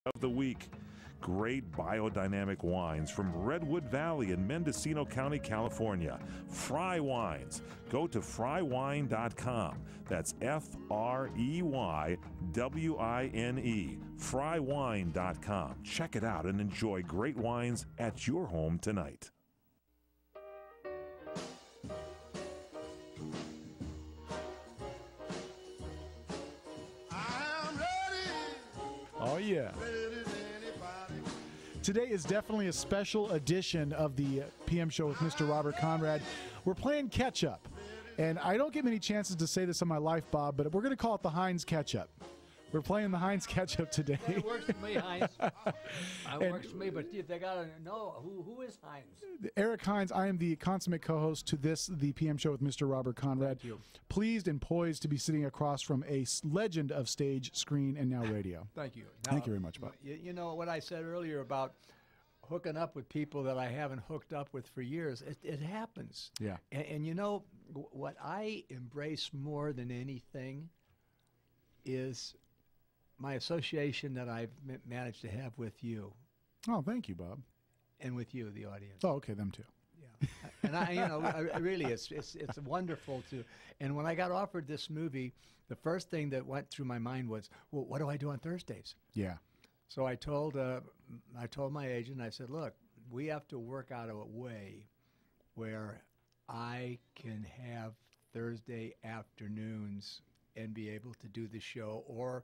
of the week. Great biodynamic wines from Redwood Valley in Mendocino County, California. Fry Wines. Go to frywine.com. That's FREYWINE. Frywine.com. Check it out and enjoy great wines at your home tonight. Oh, yeah. Today is definitely a special edition of the PM Show with Mr. Robert Conrad. We're playing catch-up, and I don't get many chances to say this in my life, Bob, but we're going to call it the Heinz catch-up. We're playing the Heinz catch-up today. It works for me, Heinz. It works for me, but they got to know who is Heinz. Eric Heinz, I am the consummate co-host to the PM Show with Mr. Robert Conrad. Thank you. Pleased and poised to be sitting across from a legend of stage, screen, and now radio. Thank you. Now, Thank you very much, Bob. You know what I said earlier about hooking up with people that I haven't hooked up with for years? It happens. Yeah. And you know, what I embrace more than anything is my association that I've managed to have with you. Oh, thank you, Bob. And with you, the audience. Oh, okay, them too. Yeah. And I really, it's wonderful to. And when I got offered this movie, the first thing that went through my mind was, well, what do I do on Thursdays? Yeah. So I told my agent, I said, look, we have to work out a way where I can have Thursday afternoons and be able to do the show, or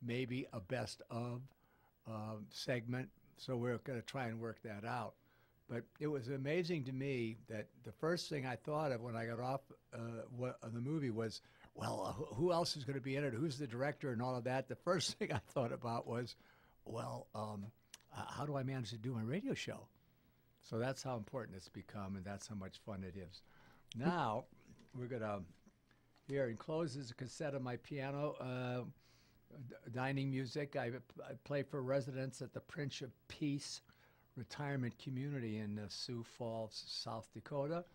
maybe a best of segment. So we're going to try and work that out. But it was amazing to me that the first thing I thought of when I got off the movie was, well, who else is going to be in it? Who's the director and all of that? The first thing I thought about was, well, how do I manage to do my radio show? So that's how important it's become, and that's how much fun it is. Now, we're going to, here encloses a cassette of my piano, dining music. I play for residents at the Prince of Peace Retirement Community in Sioux Falls, South Dakota.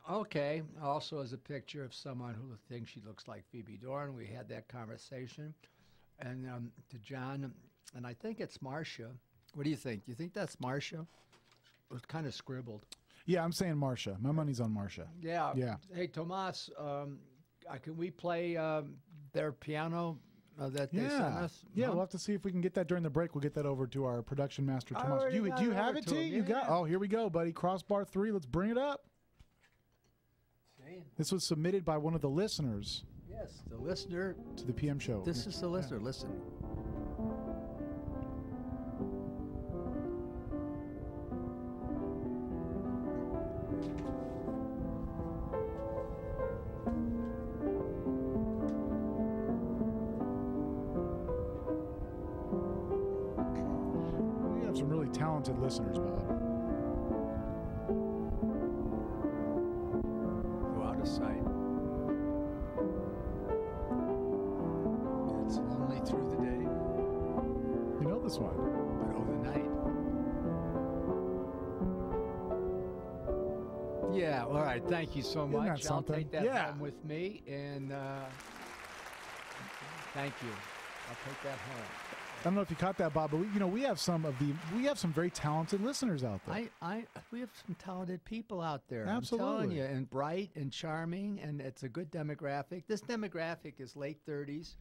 Okay, also as a picture of someone who thinks she looks like Phoebe Dorn. We had that conversation. And to John, and I think it's Marcia. What do you think? Do you think that's Marcia? It was kind of scribbled. Yeah, I'm saying Marcia. My money's on Marcia. Yeah. Yeah. Hey, Tomas, can we play their piano that they sent us? Yeah, we'll have to see if we can get that during the break. We'll get that over to our production master, Tomas. Do you have it, T? You got? Oh, here we go, buddy. Crossbar 3. Let's bring it up. See? This was submitted by one of the listeners. Yes, the listener. To the PM Show. This is the listener. Yeah. Listen. We have some really talented listeners, Bob. Go out of sight. It's lonely through the day. You know this one. But oh, the night. Yeah, all right. Thank you so much. I'll take that home with me, and thank you. I'll take that home. I don't know if you caught that, Bob, but we have some very talented listeners out there. We have some talented people out there. Absolutely. I'm telling you, and bright and charming, and it's a good demographic. This demographic is late 30s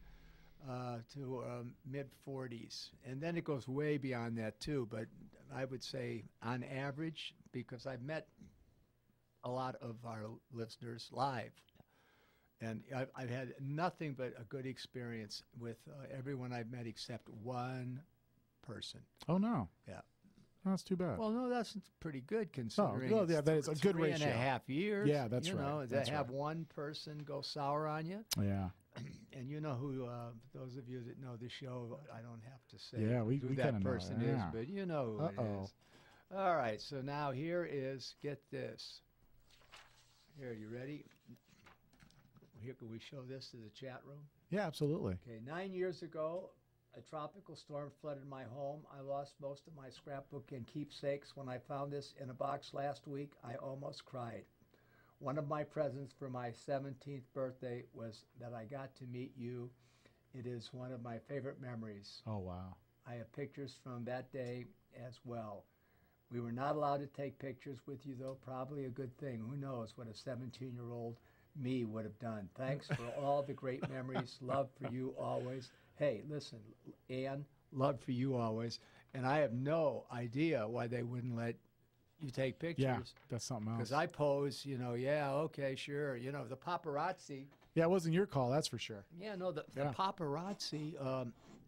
to mid 40s, and then it goes way beyond that too. But I would say, on average, because I've met a lot of our listeners live. And I've had nothing but a good experience with everyone I've met except one person. Oh, no. Yeah. Oh, that's too bad. Well, no, that's pretty good considering. Oh, well, yeah, that is a good ratio. 3.5 years. Yeah, that's right. You know, that's to have one person go sour on you. Yeah. And you know who, those of you that know the show, I don't have to say who that person know. is, Yeah. but you know who it is. All right, so now here is, get this. Here, you ready? Here, can we show this to the chat room? Yeah, absolutely. Okay, 9 years ago, a tropical storm flooded my home. I lost most of my scrapbook and keepsakes. When I found this in a box last week, I almost cried. One of my presents for my 17th birthday was that I got to meet you. It is one of my favorite memories. Oh, wow. I have have pictures from that day as well. We were not allowed to take pictures with you, though. Probably a good thing. Who knows what a 17-year-old me would have done. Thanks for all the great memories. Love for you always. Hey, listen, Ann, love for you always. And I have no idea why they wouldn't let you take pictures. Yeah, that's something else. Because I pose, yeah, okay, sure. The paparazzi. Yeah, it wasn't your call, that's for sure. Yeah, no, the paparazzi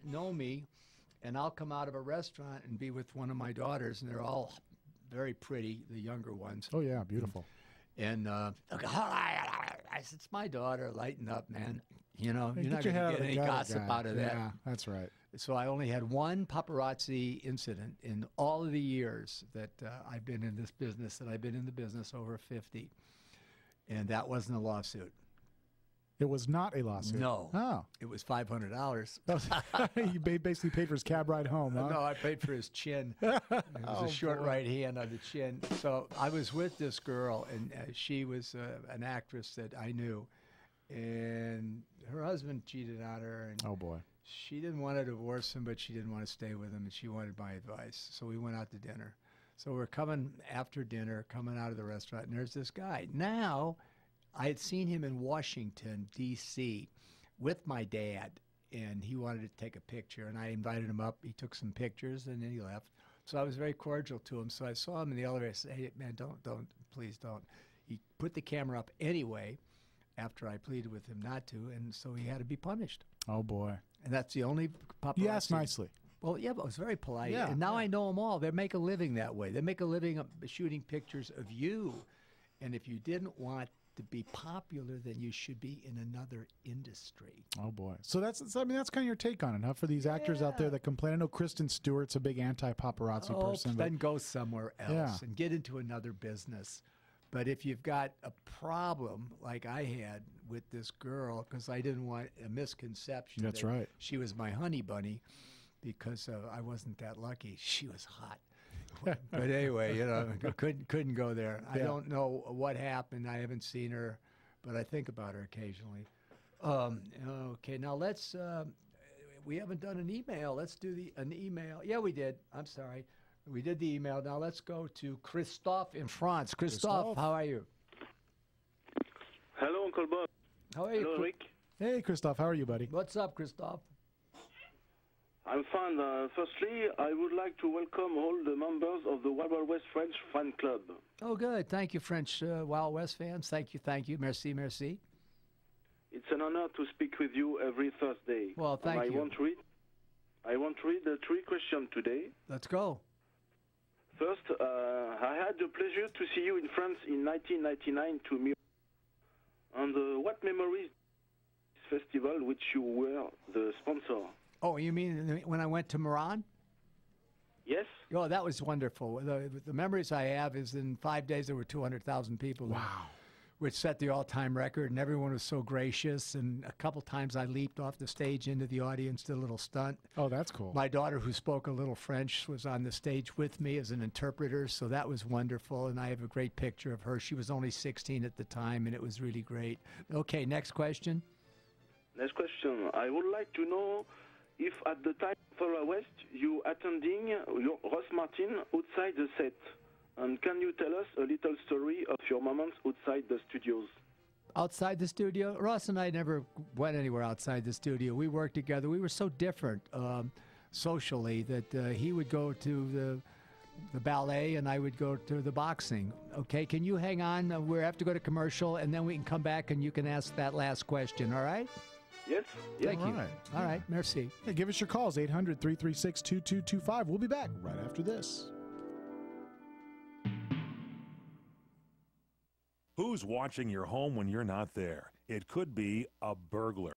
know me, and I'll come out of a restaurant and be with one of my daughters, and they're all very pretty, the younger ones. Oh, yeah, beautiful. And I said, it's my daughter, lighten up, man. You're not Hey, going to get any gossip out of that. Yeah, that's right. So I only had one paparazzi incident in all of the years that I've been in this business, and I've been in the business over 50. And that wasn't a lawsuit. It was not a lawsuit. No. Oh. It was $500. You basically paid for his cab ride home, huh? No, I paid for his chin. It was a short right hand on the chin. So I was with this girl, and she was an actress that I knew. And her husband cheated on her. And oh, boy. she didn't want to divorce him, but she didn't want to stay with him, and she wanted my advice. So we went out to dinner. So we're coming after dinner, coming out of the restaurant, and there's this guy. Now, I had seen him in Washington, D.C., with my dad, and he wanted to take a picture, and I invited him up. He took some pictures, and then he left. So I was very cordial to him. So I saw him in the elevator. I said, hey, man, don't, please don't. He put the camera up anyway after I pleaded with him not to, and so he had to be punished. Oh, boy. And that's the only paparazzi. You asked nicely. Well, yeah, but it was very polite. Yeah, and now yeah. I know them all. They make a living that way. They make a living shooting pictures of you. And if you didn't want to be popular, then you should be in another industry. Oh, boy. So that's kind of your take on it, huh? For these actors out there that complain. I know Kristen Stewart's a big anti-paparazzi person. Then go somewhere else Yeah. and get into another business. But if you've got a problem like I had with this girl, because I didn't want a misconception. That's that right. She was my honey bunny because I wasn't that lucky. She was hot. But anyway, couldn't go there. I don't know what happened. I haven't seen her, but I think about her occasionally. Okay, now let's. We haven't done an email. Let's do an email. Yeah, we did. I'm sorry. We did the email. Now let's go to Christophe in France. Christophe, how are you? Hello, Uncle Bob. How are you? Hello, Rick. Hey, Christophe, how are you, buddy? What's up, Christophe? I'm fine. Firstly, I would like to welcome all the members of the Wild Wild West French fan club. Oh, good. Thank you, French Wild West fans. Thank you. Merci, merci. It's an honor to speak with you every Thursday. Well, thank you. I want to read the 3 questions today. Let's go. First, I had the pleasure to see you in France in 1999 to me. And what memories this festival which you were the sponsor? Oh, you mean when I went to Moran? Yes. Oh, that was wonderful. The memories I have is in 5 days there were 200,000 people. Wow. Which set the all-time record, and everyone was so gracious. And a couple times I leaped off the stage into the audience, did a little stunt. Oh, that's cool. My daughter, who spoke a little French, was on the stage with me as an interpreter, so that was wonderful. And I have a great picture of her. She was only 16 at the time, and it was really great. Okay, next question. Next question. I would like to know if at the time of Far West you attending your Ross Martin outside the set. And can you tell us a little story of your moments outside the studios? Outside the studio? Ross and I never went anywhere outside the studio. We worked together. We were so different socially that he would go to the ballet and I would go to the boxing. Okay, can you hang on? We have to go to commercial, and then we can come back and you can ask that last question, all right? Yes. Thank you. right. All right, merci. Hey, give us your calls, 800-336-2225. We'll be back right after this. Who's watching your home when you're not there? It could be a burglar.